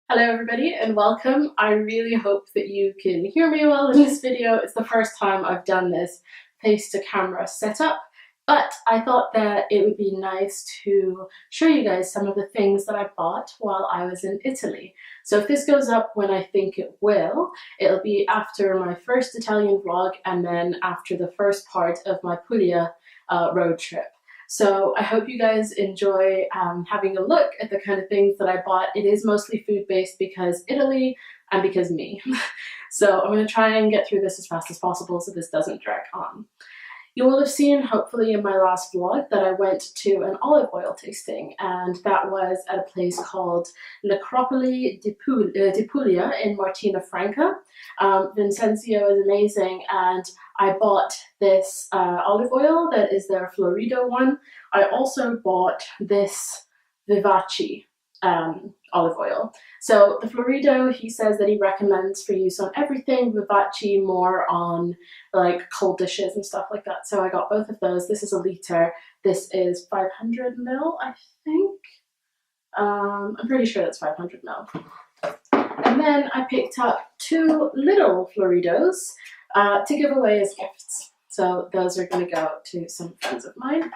Hello everybody and welcome. I really hope that you can hear me well in this video. It's the first time I've done this face to camera setup, but I thought that it would be nice to show you guys some of the things that I bought while I was in Italy. So if this goes up when I think it will, it'll be after my first Italian vlog and then after the first part of my Puglia road trip. So I hope you guys enjoy having a look at the kind of things that I bought. It is mostly food-based because Italy and because me. So I'm going to try and get through this as fast as possible so this doesn't drag on. You will have seen, hopefully in my last vlog, that I went to an olive oil tasting, and that was at a place called L'Acropoli di Puglia in Martina Franca. Vincenzo is amazing, and I bought this olive oil that is their Florido one. I also bought this Vivace olive oil. So the Florido, he says that he recommends for use on everything, Vivace more on like cold dishes and stuff like that. So I got both of those. This is a litre. This is 500 ml, I think. I'm pretty sure that's 500 ml. And then I picked up two little Floridos to give away as gifts. So those are going to go to some friends of mine.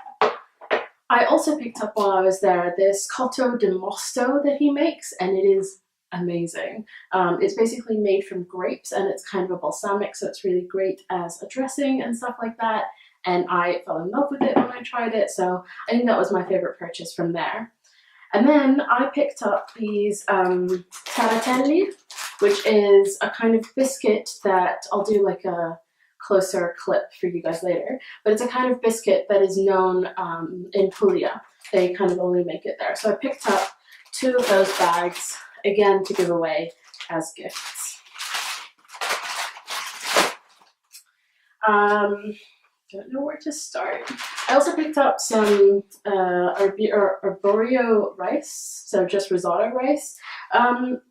I also picked up while I was there this cotto di mosto that he makes, and it is amazing. It's basically made from grapes and it's kind of a balsamic, so it's really great as a dressing and stuff like that. And I fell in love with it when I tried it, so I think that was my favorite purchase from there. And then I picked up these taratelli, which is a kind of biscuit that I'll do like a closer clip for you guys later, but it's a kind of biscuit that is known in Puglia. They kind of only make it there. So I picked up two of those bags, again to give away as gifts. Don't know where to start. I also picked up some arborio rice, so just risotto rice.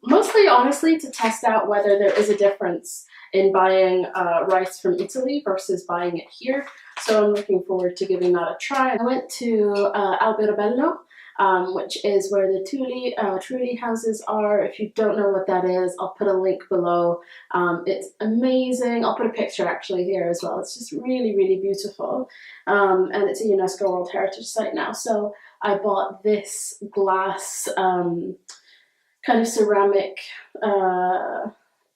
Mostly, honestly, to test out whether there is a difference in buying rice from Italy versus buying it here. So I'm looking forward to giving that a try. I went to Alberobello, which is where the Trulli houses are. If you don't know what that is, I'll put a link below. It's amazing. I'll put a picture actually here as well. It's just really, really beautiful. And it's a UNESCO World Heritage Site now. So I bought this glass kind of ceramic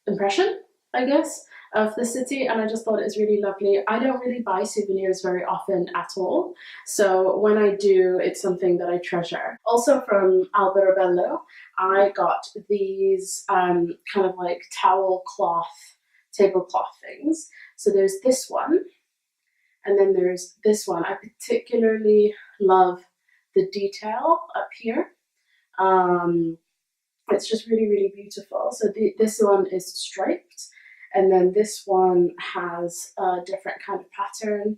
impression, I guess, of the city, and I just thought it was really lovely. I don't really buy souvenirs very often at all, so when I do, it's something that I treasure. Also from Alberobello, I got these kind of like towel cloth, tablecloth things. So there's this one, and then there's this one. I particularly love the detail up here. It's just really, really beautiful. So this one is striped, and then this one has a different kind of pattern,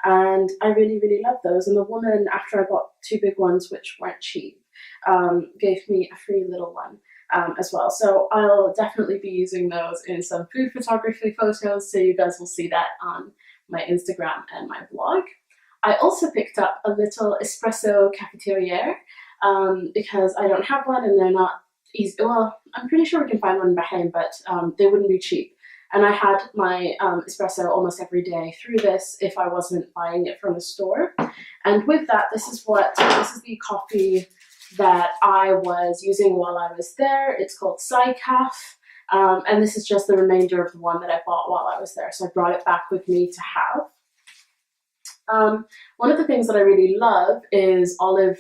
and I really, really love those. And the woman, after I bought two big ones, which weren't cheap, gave me a free little one as well. So I'll definitely be using those in some food photography photos, so you guys will see that on my Instagram and my blog. I also picked up a little espresso cafetiere because I don't have one and they're not easy. Well, I'm pretty sure we can find one in Bahrain, but they wouldn't be cheap. And I had my espresso almost every day through this if I wasn't buying it from a store. And with that, this is the coffee that I was using while I was there. It's called Psycaf. And this is just the remainder of the one that I bought while I was there. So I brought it back with me to have. One of the things that I really love is olive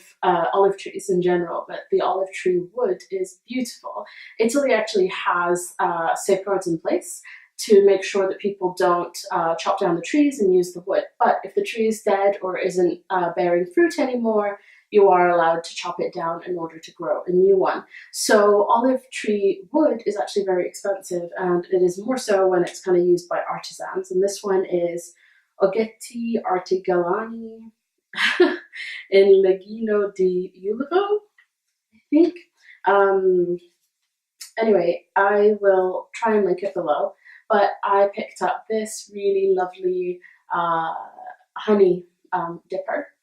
trees in general, but the olive tree wood is beautiful. Italy actually has safeguards in place to make sure that people don't chop down the trees and use the wood. But if the tree is dead or isn't bearing fruit anymore, you are allowed to chop it down in order to grow a new one. So olive tree wood is actually very expensive, and it is more so when it's kind of used by artisans. And this one is Oggetti Artigiani in Leghino di Ulvo, I think. Anyway, I will try and link it below, but I picked up this really lovely honey dipper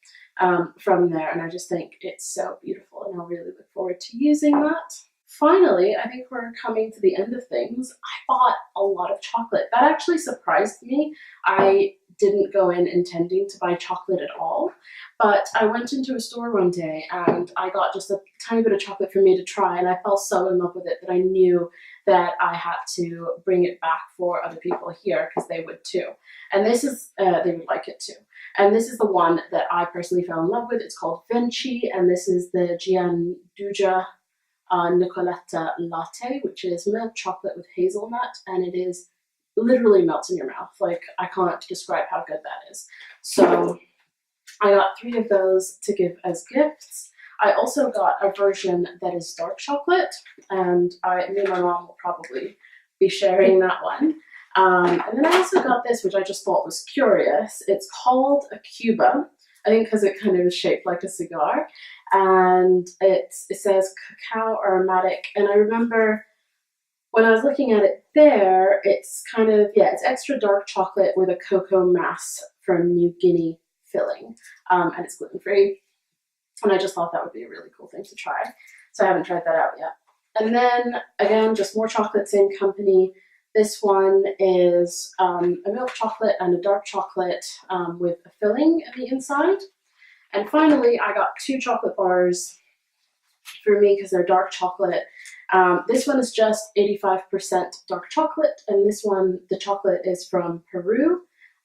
from there, and I just think it's so beautiful, and I'll really look forward to using that. finally, I think we're coming to the end of things. I bought a lot of chocolate. That actually surprised me. I didn't go in intending to buy chocolate at all, but I went into a store one day and I got just a tiny bit of chocolate for me to try, and I fell so in love with it that I knew that I had to bring it back for other people here because they would too. And this is, they would like it too. And this is the one that I personally fell in love with. It's called Vinci, and this is the Gianduja Nicoletta latte, which is milk chocolate with hazelnut, and it is literally melts in your mouth. Like, I can't describe how good that is. So I got 3 of those to give as gifts. I also got a version that is dark chocolate, and me and my mom will probably be sharing that one. And then I also got this, which I just thought was curious. It's called a Cuba, I think because it kind of is shaped like a cigar. And it says cacao aromatic. And I remember when I was looking at it there, it's kind of, yeah, it's extra dark chocolate with a cocoa mass from New Guinea filling. And it's gluten-free. And I just thought that would be a really cool thing to try. So I haven't tried that out yet. And then, again, just more chocolate, same company. This one is a milk chocolate and a dark chocolate with a filling at the inside. And finally, I got 2 chocolate bars for me because they're dark chocolate. This one is just 85% dark chocolate, and this one, the chocolate is from Peru.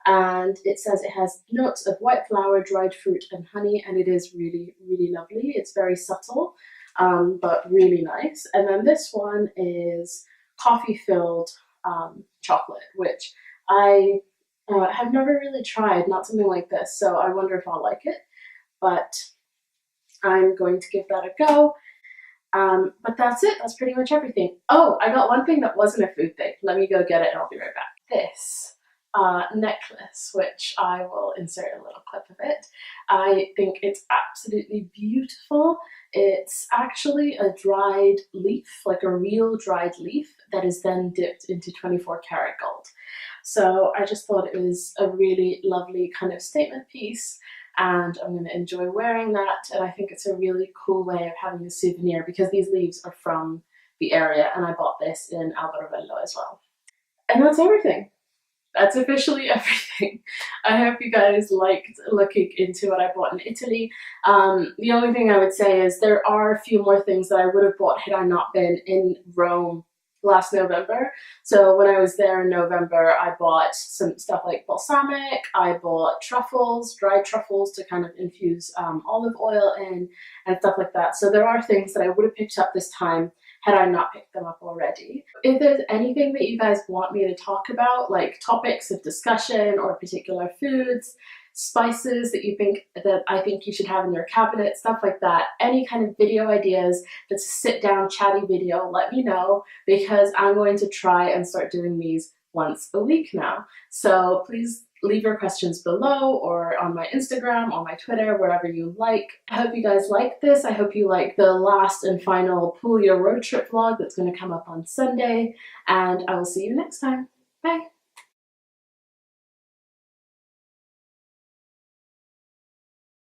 And it says it has notes of white flour, dried fruit, and honey, and it is really, really lovely. It's very subtle, but really nice. And then this one is coffee-filled chocolate, which I have never really tried, not something like this, so I wonder if I'll like it, but I'm going to give that a go. But that's it. That's pretty much everything. Oh, I got one thing that wasn't a food thing. Let me go get it and I'll be right back. This necklace, which I will insert a little clip of it. I think it's absolutely beautiful. It's actually a dried leaf, like a real dried leaf that is then dipped into 24 karat gold. So I just thought it was a really lovely kind of statement piece, and I'm going to enjoy wearing that. And I think it's a really cool way of having a souvenir because these leaves are from the area, and I bought this in Alberobello as well. And that's everything. That's officially everything. I hope you guys liked looking into what I bought in Italy. The only thing I would say is there are a few more things that I would have bought had I not been in Rome last November. So when I was there in November, I bought some stuff like balsamic, I bought truffles, dried truffles to kind of infuse olive oil in and stuff like that. So there are things that I would have picked up this time had I not picked them up already. If there's anything that you guys want me to talk about, like topics of discussion or particular foods, spices that you think that I think you should have in your cabinet, stuff like that, any kind of video ideas that's a sit down chatty video, let me know, because I'm going to try and start doing these once a week now. So please leave your questions below or on my Instagram, on my Twitter, wherever you like. I hope you guys like this. I hope you like the last and final Puglia road trip vlog that's going to come up on Sunday, and I will see you next time. Bye!